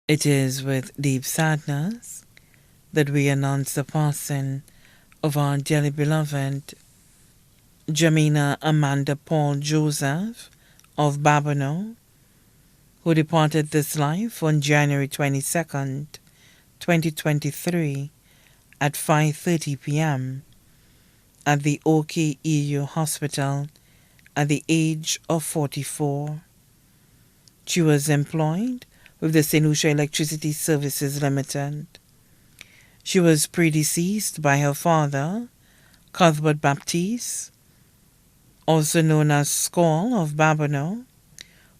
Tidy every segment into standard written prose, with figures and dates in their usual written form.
It is with deep sadness that we announce the passing of our dearly beloved Jemina Amanda Paul Joseph of Babonneau, who departed this life on January 22nd, 2023 at 5:30 p.m. at the OK EU Hospital at the age of 44. She was employed with the St. Lucia Electricity Services Limited. She was predeceased by her father, Cuthbert Baptiste, also known as Skoll of Babonneau,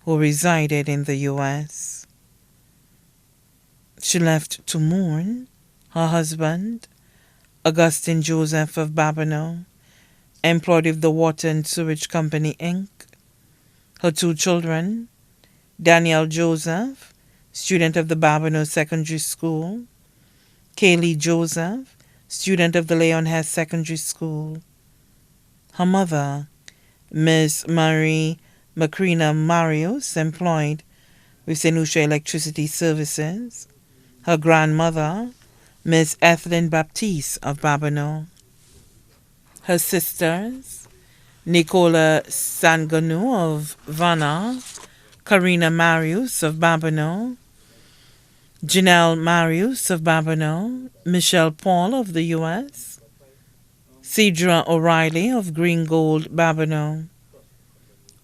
who resided in the U.S. She left to mourn her husband, Augustine Joseph of Babonneau, employed with the Water and Sewage Company, Inc., her two children, Daniel Joseph, student of the Babonneau Secondary School, Kaylee Joseph, student of the Leon Hess Secondary School. Her mother, Miss Marie Macrina Marius, employed with St. Lucia Electricity Services. Her grandmother, Miss Ethelyn Baptiste of Babonneau. Her sisters, Nicola Sanganu of Vanna, Karina Marius of Babonneau, Janelle Marius of Babonneau, Michelle Paul of the U.S., Cedra O'Reilly of Green Gold, Babonneau.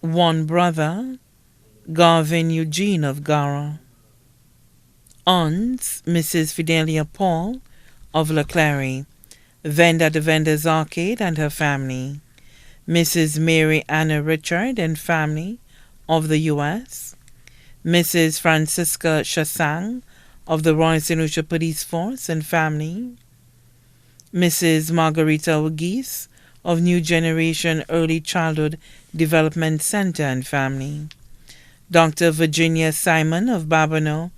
One brother, Garvin Eugene of Gara. Aunts, Mrs. Fidelia Paul of Leclerc, vendor at the Vendor's Arcade and her family. Mrs. Mary Anna Richard and family of the U.S., Mrs. Francisca Chassang of the Royal St. Lucia Police Force and family, Mrs. Margarita Ogis of New Generation Early Childhood Development Center and family, Dr. Virginia Simon of Babonneau,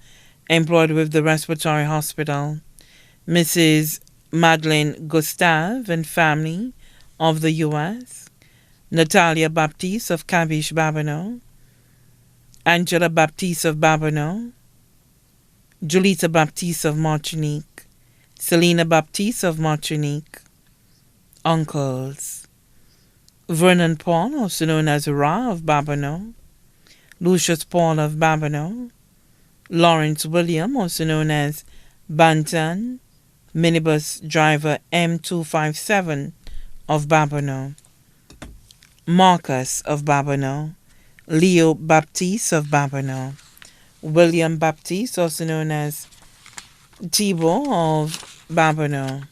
employed with the Respiratory Hospital, Mrs. Madeleine Gustave and family of the U.S., Natalia Baptiste of Cabiche, Babonneau, Angela Baptiste of Babonneau, Julita Baptiste of Martinique, Selena Baptiste of Martinique. Uncles, Vernon Paul, also known as Ra of Babonneau, Lucius Paul of Babonneau, Lawrence William, also known as Bantan, minibus driver M257 of Babonneau, Marcus of Babonneau, Leo Baptiste of Babonneau, William Baptiste, also known as Thibault of Babonneau.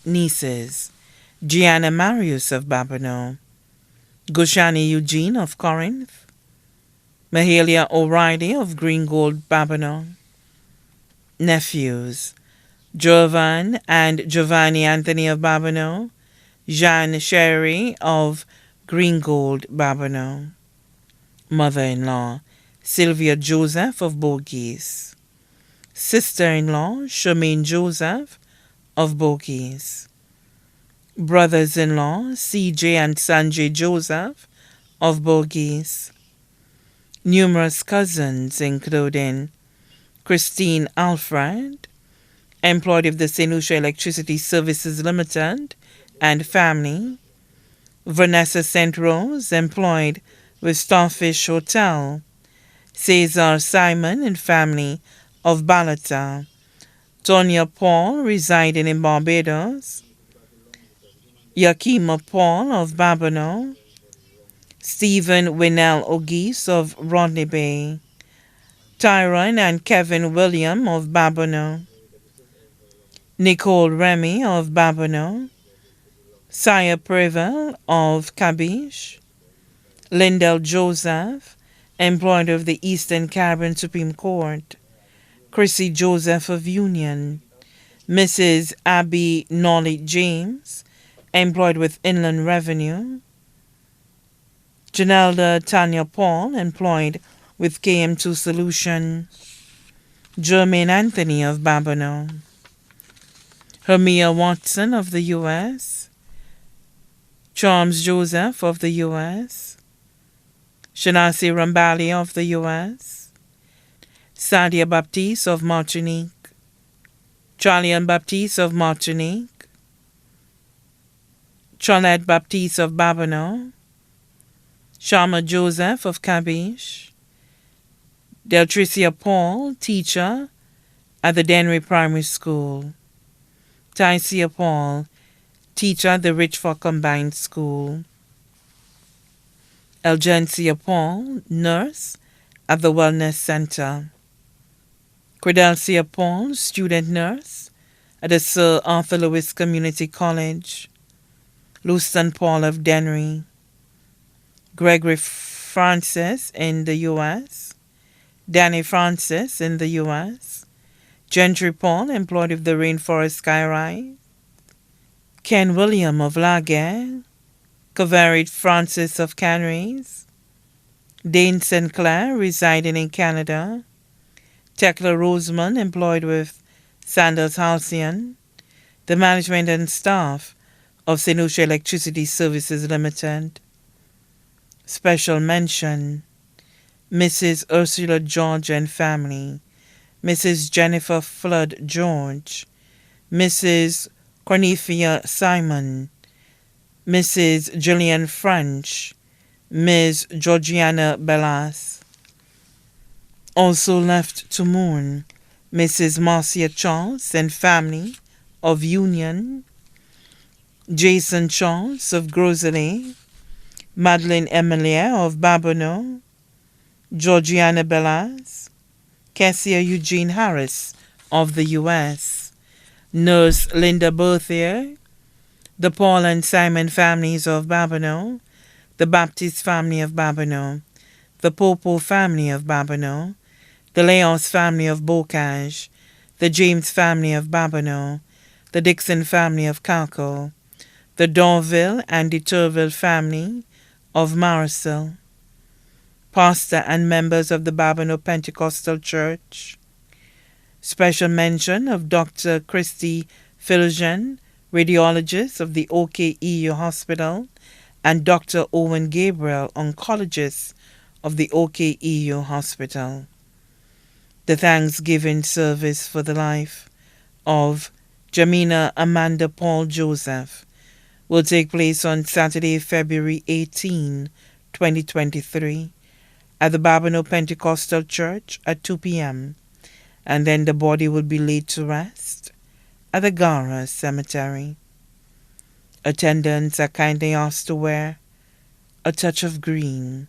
Nieces, Gianna Marius of Babonneau, Gushani Eugene of Corinth, Mahalia O'Reilly of Green Gold, Babonneau. Nephews, Jovan and Giovanni Anthony of Babonneau, Jeanne Sherry of Green Gold, Babonneau. Mother-in-law, Sylvia Joseph of Bourgis. Sister-in-law, Charmaine Joseph of Bourgis. Brothers-in-law, C.J. and Sanjay Joseph of Bourgis. Numerous cousins, including Christine Alfred, employed of the St. Lucia Electricity Services Limited and family. Vanessa St. Rose, employed with Starfish Hotel. Cesar Simon and family of Balata. Tonya Paul, residing in Barbados. Yakima Paul of Babonneau. Stephen Winnell Ogis of Rodney Bay. Tyron and Kevin William of Babonneau. Nicole Remy of Babonneau. Saya Prevel of Cabiche. Lindell Joseph, employed of the Eastern Caribbean Supreme Court. Chrissy Joseph of Union. Mrs. Abby Nolly James, employed with Inland Revenue. Janelda Tanya Paul, employed with KM2 Solution. Jermaine Anthony of Babonneau. Hermia Watson of the U.S. Charles Joseph of the U.S. Shanasi Rambali of the U.S. Sadia Baptiste of Martinique, Charlian Baptiste of Martinique, Charlotte Baptiste of Babonneau, Sharma Joseph of Cabiche, Deltricia Paul, teacher at the Dennery Primary School, Tycia Paul, teacher at the Richford Combined School, Elgencia Paul, nurse at the Wellness Center, Credelcia Paul, student nurse at the Sir Arthur Lewis Community College, Lucian Paul of Dennery, Gregory Francis in the U.S., Danny Francis in the U.S., Gentry Paul, employed with the Rainforest Skyride, Ken William of Laguerre, Cavarid Francis of Canaries, Dane Sinclair, residing in Canada, Tekla Roseman, employed with Sanders Halcyon, the management and staff of St. Lucia Electricity Services Limited. Special mention, Mrs. Ursula George and family, Mrs. Jennifer Flood George, Mrs. Cornethia Simon, Mrs. Gillian French, Ms. Georgiana Bellas. Also left to mourn, Mrs. Marcia Charles and family of Union, Jason Charles of Grosley, Madeline Emilier of Babonneau, Georgiana Bellas, Cassia Eugene Harris of the U.S., Nurse Linda Berthier, the Paul and Simon families of Babonneau, the Baptist family of Babonneau, the Popo family of Babonneau, the Leos family of Bocage, the James family of Babonneau, the Dixon family of Calco, the Dorville and the Turville family of Marisol, pastor and members of the Babonneau Pentecostal Church. Special mention of Dr. Christy Filgen, radiologist of the OKEU Hospital, and Dr. Owen Gabriel, oncologist of the OKEU Hospital. The Thanksgiving service for the life of Jemina Amanda Paul Joseph will take place on Saturday, February 18, 2023, at the Babonneau Pentecostal Church at 2 p.m., and then the body will be laid to rest at the Gara Cemetery. Attendants are kindly asked to wear a touch of green.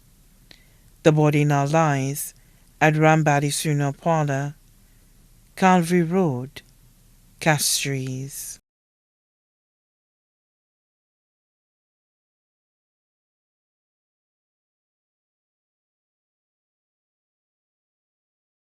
The body now lies at Rambadi Funeral Parlor, Calvary Road, Castries.